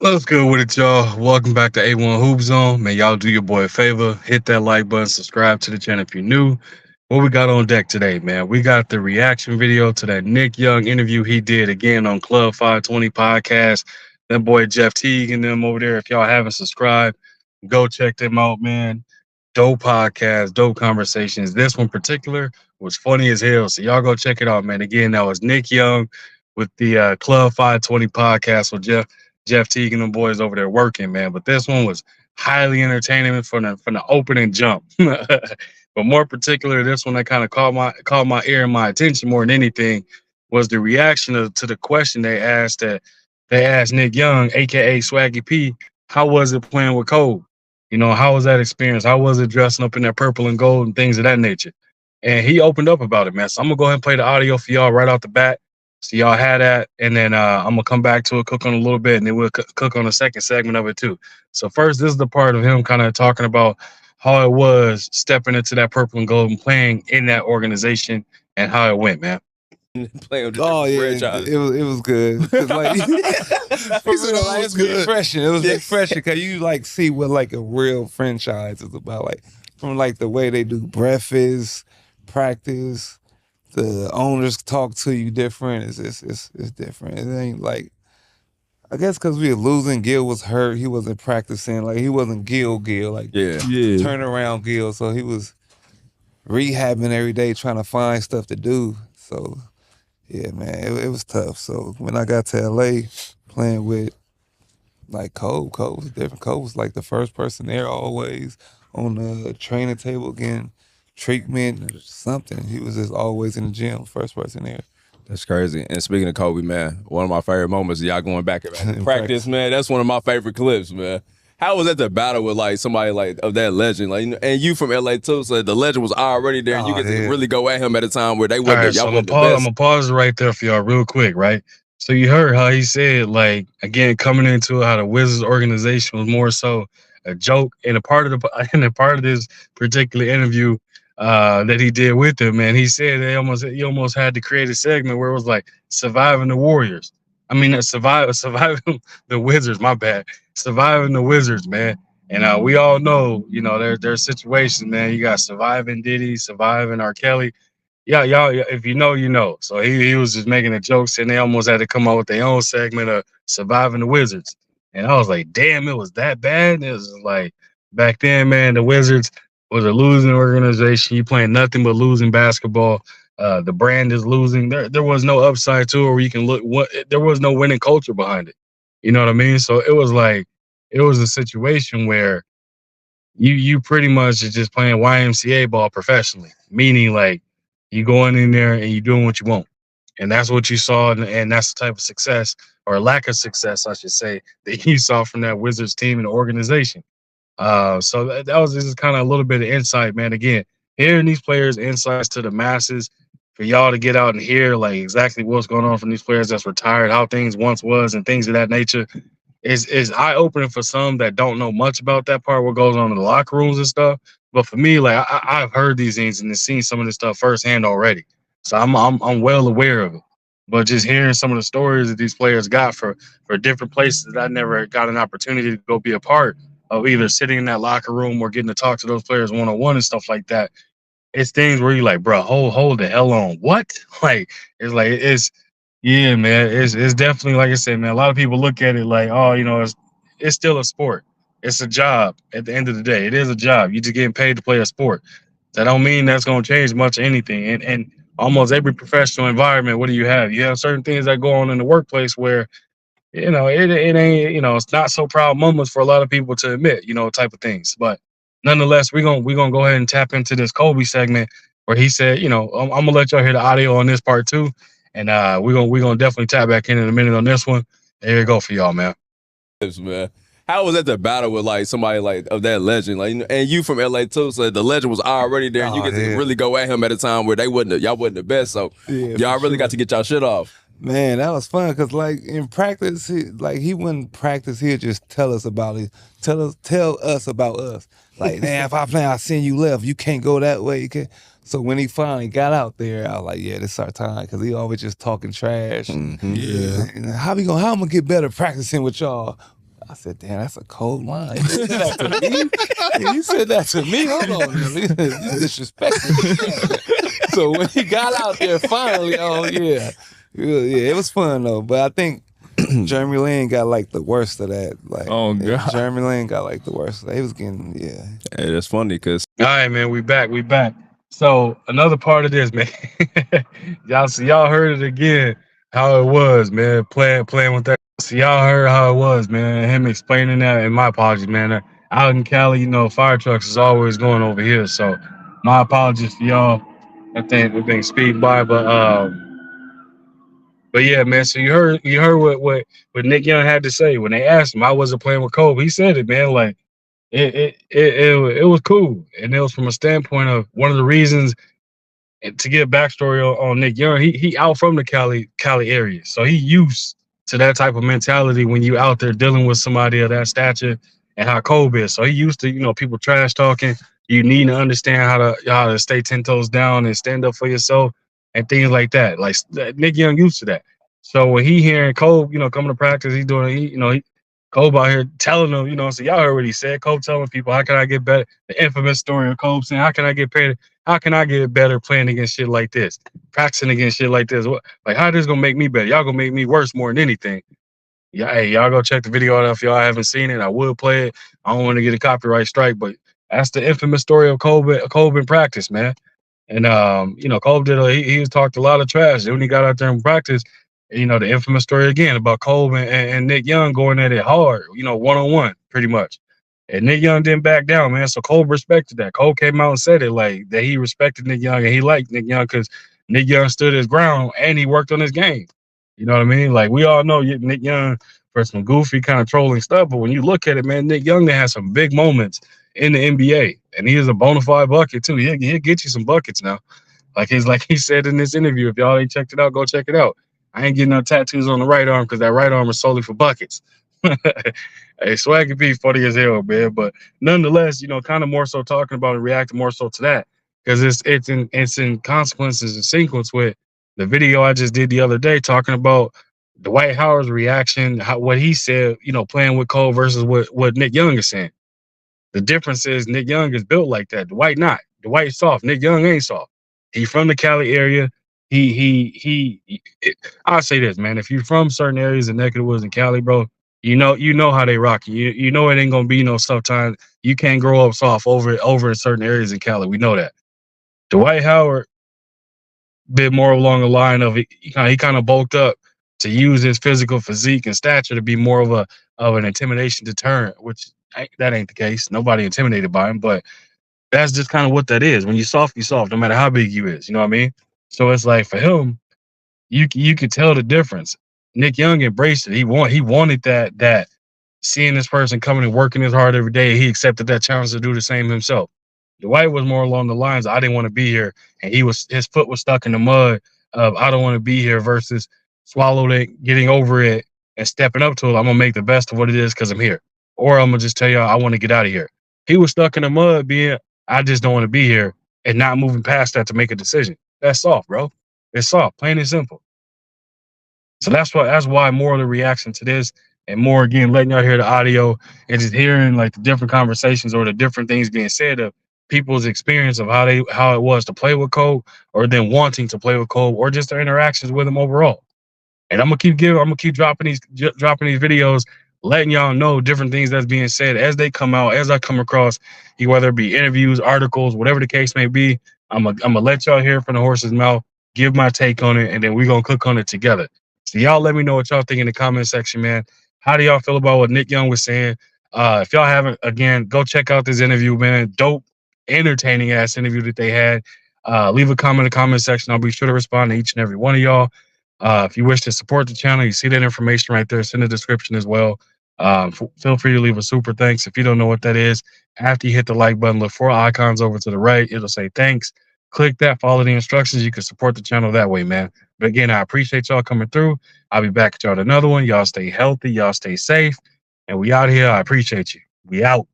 What's good with it, y'all? Welcome back to A1 Hoop Zone. Man, y'all do your boy a favor. Hit that like button, subscribe to the channel if you're new. What we got on deck today, man? We got the reaction video to that Nick Young interview he did again on Club 520 podcast. That boy Jeff Teague and them over there. If y'all haven't subscribed, go check them out, man. Dope podcast, dope conversations. This one particular was funny as hell. So y'all go check it out, man. Again, that was Nick Young with the Club 520 podcast with Jeff Teague and them boys over there working, man. But this one was highly entertaining from the opening jump. But more particular, this one that kind of caught my ear and my attention more than anything was the reaction to the question they asked Nick Young, aka Swaggy P, how was it playing with Cole? You know, how was that experience? How was it dressing up in that purple and gold and things of that nature? And he opened up about it, man. So I'm gonna go ahead and play the audio for y'all right off the bat. So y'all had that, and then I'm gonna come back to it, cook on a little bit, and then we'll cook on the second segment of it too. So first, this is the part of him kind of talking about how it was stepping into that purple and gold and playing in that organization and how it went, man. Playing with the Oh different yeah, franchises. it was good. 'Cause, like, For real, like, it's refreshing. It was Yeah. refreshing because you like see what like a real franchise is about. Like from like the way they do breakfast, practice, the owners talk to you different. It's different. It ain't like I guess because we were losing. Gil was hurt. He wasn't practicing. Like he wasn't Gil like Yeah. turnaround Gil. So he was rehabbing every day, trying to find stuff to do. So. Yeah, man, it was tough. So when I got to LA playing with like Cole was different. Cole was like the first person there always on the training table getting treatment or something. He was just always in the gym, first person there. That's crazy. And speaking of Kobe, man, one of my favorite moments is y'all going back and practice, Practice. man. That's one of my favorite clips, man. How was that the battle with like somebody like of that legend, like and you from LA too? So the legend was already there, and you Oh, could yeah. really go at him at a time where they All wasn't right, so y'all I'm wasn't gonna the pause. I'm best. gonna pause it right there for y'all real quick, right? So you heard how he said, like, again, coming into it, how the Wizards organization was more so a joke, and a part of the and a part of this particular interview that he did with them, man. He said he almost had to create a segment where it was like surviving the Warriors. I mean, surviving the Wizards. My bad, surviving the Wizards, man. And we all know, you know, there's situations, man. You got surviving Diddy, surviving R. Kelly. Yeah, y'all. If you know, you know. So he was just making a joke, and they almost had to come up with their own segment of surviving the Wizards. And I was like, damn, it was that bad. And it was like back then, man. The Wizards was a losing organization. You playing nothing but losing basketball. The brand is losing. There was no upside to it where you can look. What there was no winning culture behind it. You know what I mean? So it was like it was a situation where you pretty much is just playing YMCA ball professionally, meaning like you going in there and you doing what you want, and that's what you saw, and that's the type of success or lack of success, I should say, that you saw from that Wizards team and the organization. So that was just kind of a little bit of insight, man. Again, hearing these players' insights to the masses, for y'all to get out and hear like exactly what's going on from these players that's retired, how things once was, and things of that nature is eye opening for some that don't know much about that part, what goes on in the locker rooms and stuff. But for me, like I've heard these things and seen some of this stuff firsthand already, so I'm well aware of it. But just hearing some of the stories that these players got for different places that I never got an opportunity to go be a part of, either sitting in that locker room or getting to talk to those players one on one and stuff like that. It's things where you're like, bro, hold the hell on, what? It's yeah, man. It's definitely like I said, man. A lot of people look at it like, oh, you know, it's still a sport. It's a job at the end of the day. It is a job. You just getting paid to play a sport. That don't mean that's gonna change much of anything. And almost every professional environment, what do you have? You have certain things that go on in the workplace where, you know, it ain't, you know, it's not so proud moments for a lot of people to admit, you know, type of things. But nonetheless, we're gonna go ahead and tap into this Kobe segment where he said, you know, I'm gonna let y'all hear the audio on this part too, and we're gonna definitely tap back in a minute on this one. There you go for y'all, man. Man. How was that the battle with like somebody like of that legend, like and you from LA too? So the legend was already there, and you Oh, could yeah. really go at him at a time where y'all wasn't the best. So Yeah, y'all for really sure. got to get y'all shit off. Man, that was fun because like in practice, he wouldn't practice. He'd just tell us about it. Tell us about us. Like, man, if I play, I send you left. You can't go that way. You can't. So when he finally got out there, I was like, yeah, this is our time because he always just talking trash. Mm-hmm. Yeah. And how I'm gonna get better practicing with y'all? I said, damn, that's a cold line. You said that to me? Yeah, you said that to me? Hold on, man. You disrespecting. So when he got out there finally, yeah, it was fun though. But I think Jeremy Lin got like the worst of that. Like, God. Jeremy Lin got like the worst of that. He was getting, Hey, that's funny because All right, man, we back. So another part of this, man. y'all heard it again. How it was, man. Playing with that. So y'all heard how it was, man. Him explaining that, and my apologies, man. Out in Cali, fire trucks is always going over here. So my apologies for y'all. I think we've been speed by, but yeah, man. So you heard what Nick Young had to say when they asked him. I wasn't playing with Kobe. He said it, man. Like it was cool, and it was from a standpoint of one of the reasons. And to get backstory on Nick Young, he out from the Cali area, so he used to that type of mentality when you out there dealing with somebody of that stature and how Kobe is. So he used to people trash talking. You need to understand how to stay 10 toes down and stand up for yourself and things like that. Like Nick Young used to that. So when he hearing Kobe, coming to practice, Kobe out here telling them, so y'all heard what he said. Kobe telling people, how can I get better? The infamous story of Kobe saying, how can I get better? How can I get better playing against shit like this? Practicing against shit like this? Like, how this gonna make me better? Y'all gonna make me worse more than anything. Yeah, hey, y'all go check the video out if y'all haven't seen it. I would play it. I don't want to get a copyright strike, but that's the infamous story of Kobe in practice, man. And Kobe did he talked a lot of trash. And when he got out there in practice, the infamous story again about Kobe and Nick Young going at it hard, one-on-one, pretty much. And Nick Young didn't back down, man. So Kobe respected that. Kobe came out and said it like that he respected Nick Young and he liked Nick Young because Nick Young stood his ground and he worked on his game. You know what I mean? Like we all know Nick Young for some goofy kind of trolling stuff, but when you look at it, man, Nick Young had some big moments in the NBA, and he is a bona fide bucket too. He'll get you some buckets now. Like he said in this interview, if y'all ain't checked it out, go check it out. I ain't getting no tattoos on the right arm because that right arm is solely for buckets. Hey, Swaggy P funny as hell, man. But nonetheless, kind of more so talking about and reacting more so to that because it's in consequences and sequence with the video I just did the other day talking about Dwight Howard's reaction, what he said, playing with Cole versus what Nick Young is saying. The difference is Nick Young is built like that. Dwight not. Dwight's soft. Nick Young ain't soft. He from the Cali area. I'll say this, man. If you're from certain areas in neck of the woods in Cali, bro, you know how they rock you. You know it ain't gonna be no soft time. You can't grow up soft over in certain areas in Cali. We know that. Dwight Howard, bit more along the line of he kind of bulked up to use his physical physique and stature to be more of an intimidation deterrent, which that ain't the case. Nobody intimidated by him, but that's just kind of what that is. When you soft, no matter how big you is. You know what I mean? So it's like for him, you could tell the difference. Nick Young embraced it. He wanted that seeing this person coming and working as hard every day. He accepted that challenge to do the same himself. Dwight was more along the lines, I didn't want to be here, and his foot was stuck in the mud of I don't want to be here versus swallowed it, getting over it, and stepping up to it. I'm gonna make the best of what it is because I'm here, or I'm gonna just tell y'all I want to get out of here. He was stuck in the mud, being I just don't want to be here, and not moving past that to make a decision. That's soft, bro. It's soft, plain and simple. So that's why more of the reaction to this and more again letting y'all hear the audio and just hearing like the different conversations or the different things being said of people's experience of how it was to play with Cole or then wanting to play with Cole or just their interactions with him overall. And I'm gonna keep dropping these videos, letting y'all know different things that's being said as they come out, as I come across, whether it be interviews, articles, whatever the case may be. I'm gonna let y'all hear from the horse's mouth, give my take on it, and then we're gonna cook on it together. So y'all let me know what y'all think in the comment section, man. How do y'all feel about what Nick Young was saying? If y'all haven't, again, go check out this interview, man. Dope, entertaining ass interview that they had. Leave a comment in the comment section. I'll be sure to respond to each and every one of y'all. If you wish to support the channel, you see that information right there. It's in the description as well. Feel free to leave a super thanks. If you don't know what that is, after you hit the like button, look 4 icons over to the right. It'll say thanks. Click that, follow the instructions. You can support the channel that way, man. But again, I appreciate y'all coming through. I'll be back at y'all with another one. Y'all stay healthy. Y'all stay safe. And we out here. I appreciate you. We out.